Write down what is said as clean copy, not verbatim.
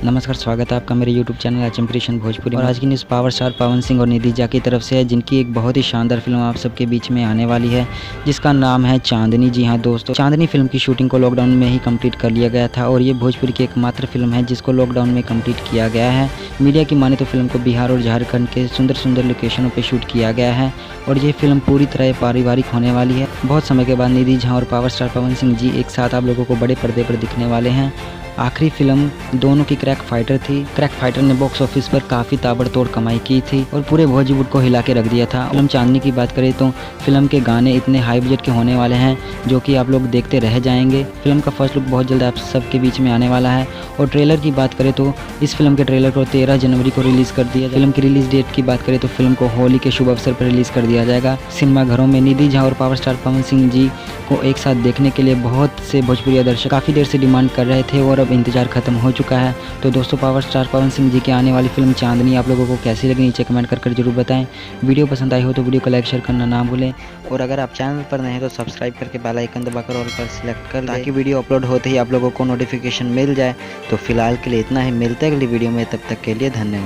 नमस्कार, स्वागत है आपका मेरे YouTube channel HM creation Bhojpuri. और आज की news power star Pawan Singh और निधि झा की तरफ से है, जिनकी एक बहुत ही शानदार फिल्म आप सबके बीच में आने वाली है, जिसका नाम है चांदनी। जी हाँ दोस्तों, चांदनी फिल्म की शूटिंग को लॉकडाउन में ही कंप्लीट कर लिया गया था और ये भोजपुरी की एकमात्र फिल्म है जिसको लॉकडाउन में कंप्लीट किया गया है। मीडिया की माने तो फिल्म को बिहार और झारखंड के सुंदर सुंदर लोकेशनों पर शूट किया गया है और ये फिल्म पूरी तरह पारिवारिक होने वाली है। बहुत समय के बाद निधि झा और पावर स्टार पवन सिंह जी एक साथ आप लोगों को बड़े पर्दे पर दिखने वाले हैं। आखिरी फिल्म दोनों की क्रैक फाइटर थी। क्रैक फाइटर ने बॉक्स ऑफिस पर काफ़ी ताबड़तोड़ कमाई की थी और पूरे बॉलीवुड को हिला के रख दिया था। फिल्म चांदनी की बात करें तो फिल्म के गाने इतने हाई बजट के होने वाले हैं जो कि आप लोग देखते रह जाएंगे। फिल्म का फर्स्ट लुक बहुत जल्द आप सबके बीच में आने वाला है। और ट्रेलर की बात करें तो इस फिल्म के ट्रेलर को 13 जनवरी को रिलीज़ कर दिया। फिल्म की रिलीज डेट की बात करें तो फिल्म को होली के शुभ अवसर पर रिलीज़ कर दिया जाएगा। सिनेमाघरों में निधि झा और पावर स्टार पवन सिंह जी को एक साथ देखने के लिए बहुत से भोजपुरी दर्शक काफ़ी देर से डिमांड कर रहे थे और अब इंतजार खत्म हो चुका है। तो दोस्तों, पावर स्टार पवन सिंह जी की आने वाली फिल्म चांदनी आप लोगों को कैसी लगी नीचे कमेंट कर जरूर बताएं। वीडियो पसंद आई हो तो वीडियो को लाइक शेयर करना ना भूलें और अगर आप चैनल पर नए हैं तो सब्सक्राइब करके बेल आइकन दबाकर ऑल पर सिलेक्ट कर ताकि वीडियो अपलोड होते ही आप लोगों को नोटिफिकेशन मिल जाए। तो फिलहाल के लिए इतना ही, मिलते हैं अगली वीडियो में, तब तक के लिए धन्यवाद।